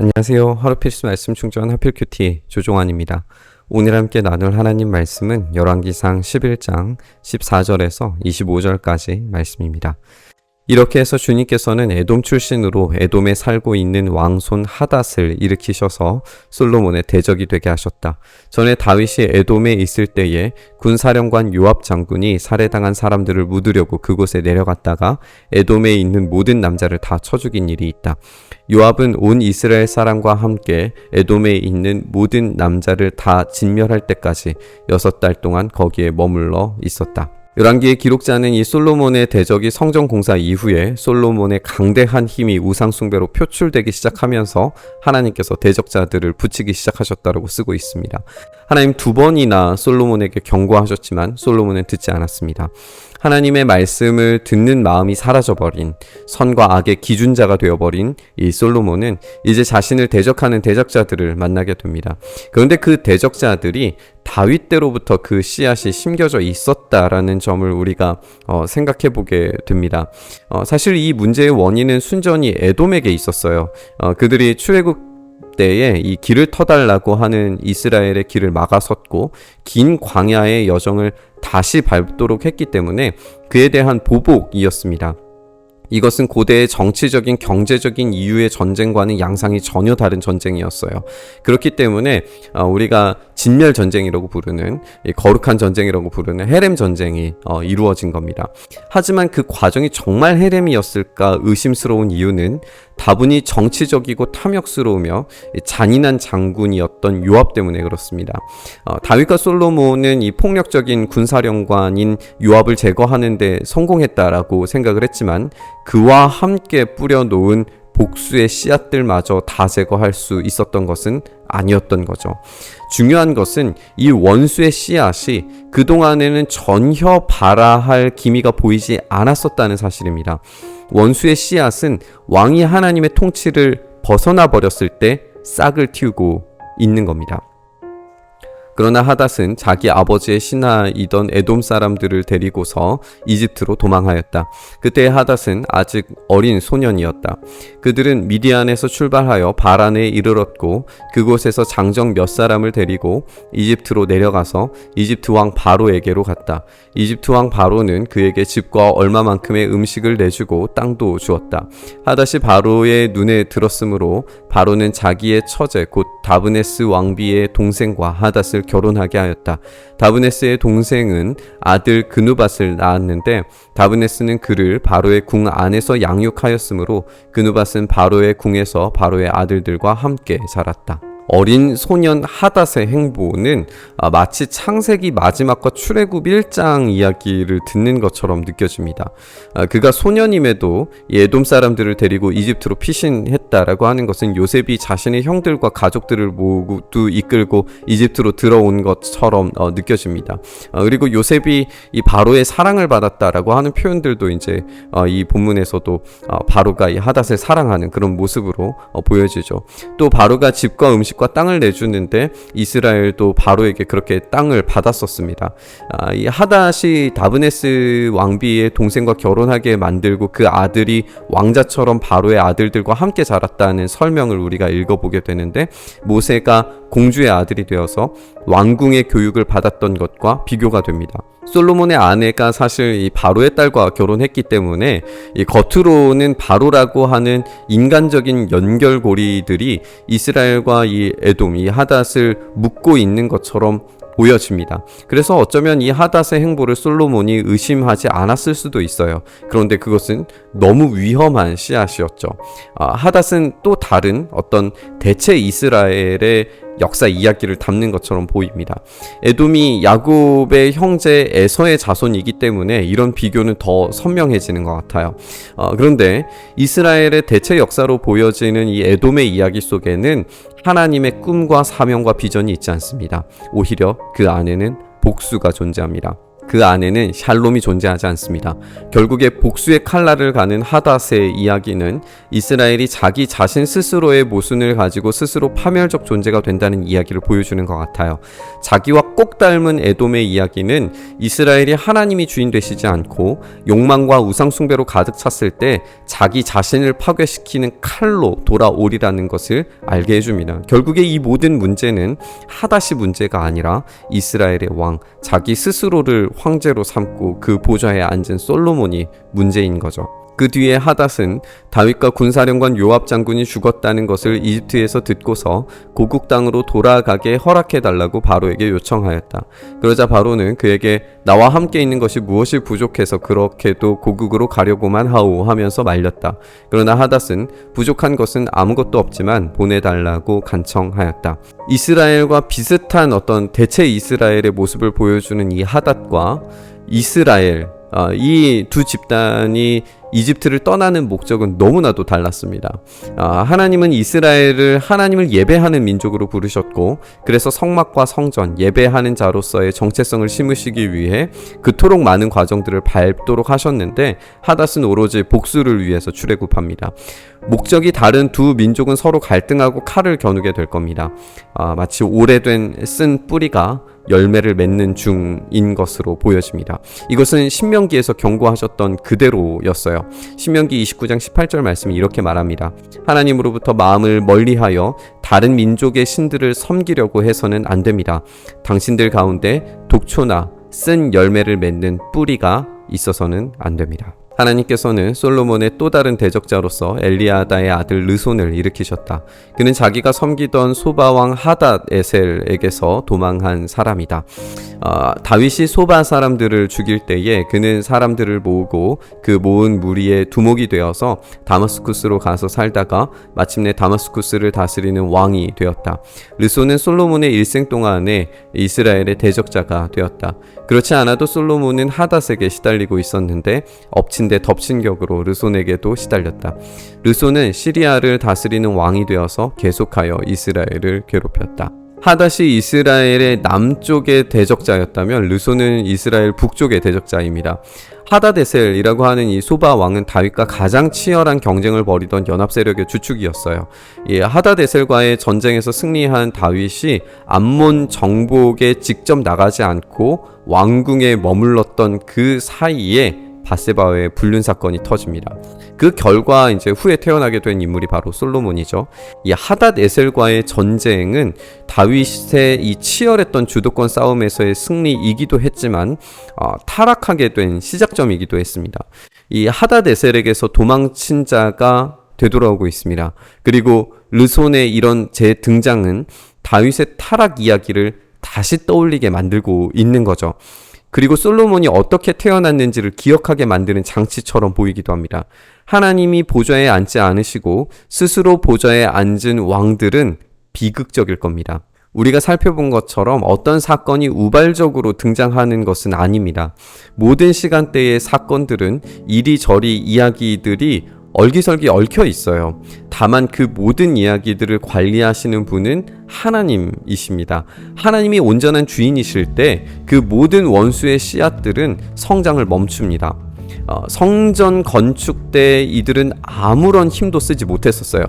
안녕하세요. 하루 필수 말씀 충전 하필 큐티 조종환입니다. 오늘 함께 나눌 하나님 말씀은 열왕기상 11장 14절에서 25절까지 말씀입니다. 이렇게 해서 주님께서는 에돔 출신으로 에돔에 살고 있는 왕손 하닷을 일으키셔서 솔로몬의 대적이 되게 하셨다. 전에 다윗이 에돔에 있을 때에 군사령관 요압 장군이 살해당한 사람들을 묻으려고 그곳에 내려갔다가 에돔에 있는 모든 남자를 다 쳐 죽인 일이 있다. 요압은 온 이스라엘 사람과 함께 에돔에 있는 모든 남자를 다 진멸할 때까지 6달 동안 거기에 머물러 있었다. 열왕기의 기록자는 이 솔로몬의 대적이 성전 공사 이후에 솔로몬의 강대한 힘이 우상 숭배로 표출되기 시작하면서 하나님께서 대적자들을 붙이기 시작하셨다고 쓰고 있습니다. 하나님 2번이나 솔로몬에게 경고하셨지만 솔로몬은 듣지 않았습니다. 하나님의 말씀을 듣는 마음이 사라져버린, 선과 악의 기준자가 되어버린 이 솔로몬은 이제 자신을 대적하는 대적자들을 만나게 됩니다. 그런데 그 대적자들이 다윗 때로부터 그 씨앗이 심겨져 있었다라는 점을 우리가 생각해 보게 됩니다. 사실 이 문제의 원인은 순전히 에돔에게 있었어요. 그들이 출애굽 때에 이 길을 터달라고 하는 이스라엘의 길을 막아섰고 긴 광야의 여정을 다시 밟도록 했기 때문에 그에 대한 보복이었습니다. 이것은 고대의 정치적인 경제적인 이유의 전쟁과는 양상이 전혀 다른 전쟁이었어요. 그렇기 때문에 우리가 진멸 전쟁이라고 부르는 거룩한 전쟁이라고 부르는 헤렘 전쟁이 이루어진 겁니다. 하지만 그 과정이 정말 헤렘이었을까 의심스러운 이유는 다분히 정치적이고 탐욕스러우며 잔인한 장군이었던 요압 때문에 그렇습니다. 다윗과 솔로몬은 이 폭력적인 군사령관인 요압을 제거하는 데 성공했다라고 생각을 했지만 그와 함께 뿌려놓은 복수의 씨앗들마저 다 제거할 수 있었던 것은 아니었던 거죠. 중요한 것은 이 원수의 씨앗이 그동안에는 전혀 발아할 기미가 보이지 않았었다는 사실입니다. 원수의 씨앗은 왕이 하나님의 통치를 벗어나 버렸을 때 싹을 틔우고 있는 겁니다. 그러나 하닷은 자기 아버지의 신하이던 에돔 사람들을 데리고서 이집트로 도망하였다. 그때 하닷은 아직 어린 소년이었다. 그들은 미디안에서 출발하여 바란에 이르렀고 그곳에서 장정 몇 사람을 데리고 이집트로 내려가서 이집트 왕 바로에게로 갔다. 이집트 왕 바로는 그에게 집과 얼마만큼의 음식을 내주고 땅도 주었다. 하닷이 바로의 눈에 들었으므로 바로는 자기의 처제 곧 다브네스 왕비의 동생과 하닷을 결혼하게 하였다. 다브네스의 동생은 아들 그누밧을 낳았는데 다브네스는 그를 바로의 궁 안에서 양육하였으므로 그누밧은 바로의 궁에서 바로의 아들들과 함께 자랐다. 어린 소년 하닷의 행보는 마치 창세기 마지막과 출애굽 1장 이야기를 듣는 것처럼 느껴집니다. 그가 소년임에도 에돔 사람들을 데리고 이집트로 피신했다라고 하는 것은 요셉이 자신의 형들과 가족들을 모두 이끌고 이집트로 들어온 것처럼 느껴집니다. 그리고 요셉이 이 바로의 사랑을 받았다라고 하는 표현들도 이제 이 본문에서도 바로가 이 하닷을 사랑하는 그런 모습으로 보여지죠. 또 바로가 집과 음식 땅을 내주는데 이스라엘도 바로에게 그렇게 땅을 받았었습니다. 이 하닷이 다브네스 왕비의 동생과 결혼하게 만들고 그 아들이 왕자처럼 바로의 아들들과 함께 자랐다는 설명을 우리가 읽어보게 되는데 모세가 공주의 아들이 되어서 왕궁의 교육을 받았던 것과 비교가 됩니다. 솔로몬의 아내가 사실 이 바로의 딸과 결혼했기 때문에 이 겉으로는 바로라고 하는 인간적인 연결고리들이 이스라엘과 이 에돔, 이 하닷을 묶고 있는 것처럼 보여집니다. 그래서 어쩌면 이 하닷의 행보를 솔로몬이 의심하지 않았을 수도 있어요. 그런데 그것은 너무 위험한 씨앗이었죠. 하닷은 또 다른 어떤 대체 이스라엘의 역사 이야기를 담는 것처럼 보입니다. 에돔이 야곱의 형제 에서의 자손이기 때문에 이런 비교는 더 선명해지는 것 같아요. 그런데 이스라엘의 대체 역사로 보여지는 이 에돔의 이야기 속에는 하나님의 꿈과 사명과 비전이 있지 않습니다. 오히려 그 안에는 복수가 존재합니다. 그 안에는 샬롬이 존재하지 않습니다. 결국에 복수의 칼날을 가는 하닷의 이야기는 이스라엘이 자기 자신 스스로의 모순을 가지고 스스로 파멸적 존재가 된다는 이야기를 보여주는 것 같아요. 자기와 꼭 닮은 에돔의 이야기는 이스라엘이 하나님이 주인 되시지 않고 욕망과 우상숭배로 가득 찼을 때 자기 자신을 파괴시키는 칼로 돌아오리라는 것을 알게 해줍니다. 결국에 이 모든 문제는 하닷이 문제가 아니라 이스라엘의 왕, 자기 스스로를 황제로 삼고 그 보좌에 앉은 솔로몬이 문제인 거죠. 그 뒤에 하닷은 다윗과 군사령관 요압 장군이 죽었다는 것을 이집트에서 듣고서 고국 땅으로 돌아가게 허락해달라고 바로에게 요청하였다. 그러자 바로는 그에게 나와 함께 있는 것이 무엇이 부족해서 그렇게도 고국으로 가려고만 하오 하면서 말렸다. 그러나 하닷은 부족한 것은 아무것도 없지만 보내달라고 간청하였다. 이스라엘과 비슷한 어떤 대체 이스라엘의 모습을 보여주는 이 하닷과 이스라엘, 이 두 집단이 이집트를 떠나는 목적은 너무나도 달랐습니다. 하나님은 이스라엘을 하나님을 예배하는 민족으로 부르셨고, 그래서 성막과 성전, 예배하는 자로서의 정체성을 심으시기 위해 그토록 많은 과정들을 밟도록 하셨는데, 하닷은 오로지 복수를 위해서 출애굽합니다. 목적이 다른 두 민족은 서로 갈등하고 칼을 겨누게 될 겁니다. 마치 오래된 쓴 뿌리가 열매를 맺는 중인 것으로 보여집니다. 이것은 신명기에서 경고하셨던 그대로였어요. 신명기 29장 18절 말씀이 이렇게 말합니다. 하나님으로부터 마음을 멀리하여 다른 민족의 신들을 섬기려고 해서는 안 됩니다. 당신들 가운데 독초나 쓴 열매를 맺는 뿌리가 있어서는 안 됩니다. 하나님께서는 솔로몬의 또 다른 대적자로서 엘리아다의 아들 르손을 일으키셨다. 그는 자기가 섬기던 소바왕 하닷에셀에게서 도망한 사람이다. 다윗이 소바 사람들을 죽일 때에 그는 사람들을 모으고 그 모은 무리의 두목이 되어서 다마스쿠스로 가서 살다가 마침내 다마스쿠스를 다스리는 왕이 되었다. 르손은 솔로몬의 일생 동안에 이스라엘의 대적자가 되었다. 그렇지 않아도 솔로몬은 하닷에게 시달리고 있었는데 엎친 데 덮친 격으로 르손에게도 시달렸다. 르손은 시리아를 다스리는 왕이 되어서 계속하여 이스라엘을 괴롭혔다. 하닷이 이스라엘의 남쪽의 대적자였다면 르손은 이스라엘 북쪽의 대적자입니다. 하닷에셀이라고 하는 이 소바 왕은 다윗과 가장 치열한 경쟁을 벌이던 연합 세력의 주축이었어요. 이 하닷에셀과의 전쟁에서 승리한 다윗이 암몬 정복에 직접 나가지 않고 왕궁에 머물렀던 그 사이에 바세바의 불륜 사건이 터집니다. 그 결과 이제 후에 태어나게 된 인물이 바로 솔로몬이죠. 이 하닷에셀과의 전쟁은 다윗의 이 치열했던 주도권 싸움에서의 승리이기도 했지만 타락하게 된 시작점이기도 했습니다. 이 하닷에셀에게서 도망친 자가 되돌아오고 있습니다. 그리고 르손의 이런 재등장은 다윗의 타락 이야기를 다시 떠올리게 만들고 있는 거죠. 그리고 솔로몬이 어떻게 태어났는지를 기억하게 만드는 장치처럼 보이기도 합니다. 하나님이 보좌에 앉지 않으시고 스스로 보좌에 앉은 왕들은 비극적일 겁니다. 우리가 살펴본 것처럼 어떤 사건이 우발적으로 등장하는 것은 아닙니다. 모든 시간대의 사건들은 이리저리 이야기들이 얼기설기 얽혀 있어요. 다만 그 모든 이야기들을 관리하시는 분은 하나님이십니다. 하나님이 온전한 주인이실 때 그 모든 원수의 씨앗들은 성장을 멈춥니다. 성전 건축 때 이들은 아무런 힘도 쓰지 못했었어요.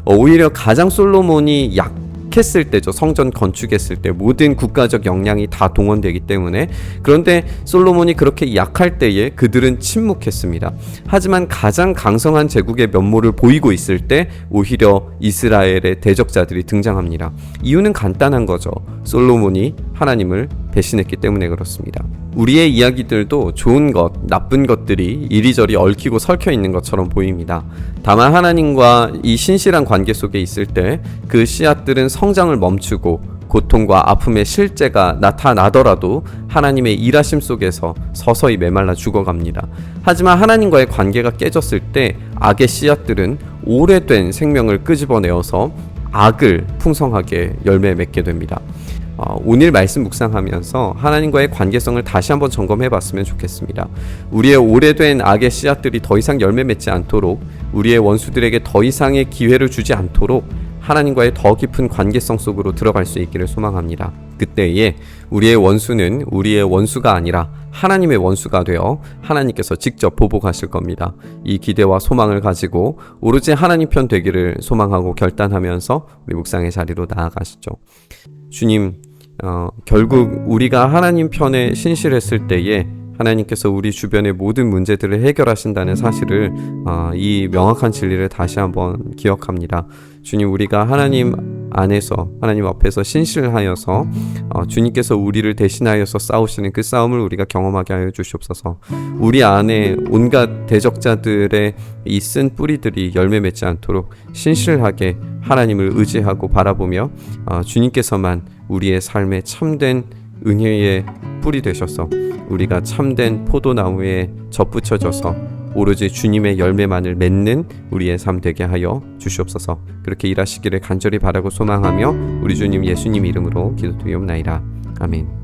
오히려 가장 솔로몬이 약했을 때죠. 성전 건축했을 때 모든 국가적 역량이 다 동원되기 때문에. 그런데 솔로몬이 그렇게 약할 때에 그들은 침묵했습니다. 하지만 가장 강성한 제국의 면모를 보이고 있을 때 오히려 이스라엘의 대적자들이 등장합니다. 이유는 간단한 거죠. 솔로몬이 하나님을 배신했기 때문에 그렇습니다. 우리의 이야기들도 좋은 것, 나쁜 것들이 이리저리 얽히고 설켜 있는 것처럼 보입니다. 다만 하나님과 이 신실한 관계 속에 있을 때 그 씨앗들은 성장을 멈추고 고통과 아픔의 실제가 나타나더라도 하나님의 일하심 속에서 서서히 메말라 죽어갑니다. 하지만 하나님과의 관계가 깨졌을 때 악의 씨앗들은 오래된 생명을 끄집어내어서 악을 풍성하게 열매 맺게 됩니다. 오늘 말씀 묵상하면서 하나님과의 관계성을 다시 한번 점검해 봤으면 좋겠습니다. 우리의 오래된 악의 씨앗들이 더 이상 열매 맺지 않도록, 우리의 원수들에게 더 이상의 기회를 주지 않도록 하나님과의 더 깊은 관계성 속으로 들어갈 수 있기를 소망합니다. 그때에 우리의 원수는 우리의 원수가 아니라 하나님의 원수가 되어 하나님께서 직접 보복하실 겁니다. 이 기대와 소망을 가지고 오로지 하나님 편 되기를 소망하고 결단하면서 우리 묵상의 자리로 나아가시죠. 주님, 결국 우리가 하나님 편에 신실했을 때에 하나님께서 우리 주변의 모든 문제들을 해결하신다는 사실을 이 명확한 진리를 다시 한번 기억합니다. 주님, 우리가 하나님 안에서 하나님 앞에서 신실하여서 주님께서 우리를 대신하여서 싸우시는 그 싸움을 우리가 경험하게 하여 주시옵소서. 우리 안에 온갖 대적자들의 이 쓴 뿌리들이 열매 맺지 않도록 신실하게 하나님을 의지하고 바라보며 주님께서만 우리의 삶에 참된 은혜의 뿌리 되셔서 우리가 참된 포도나무에 접붙여져서 오로지 주님의 열매만을 맺는 우리의 삶 되게 하여 주시옵소서. 그렇게 일하시기를 간절히 바라고 소망하며 우리 주님 예수님 이름으로 기도드리옵나이다. 아멘.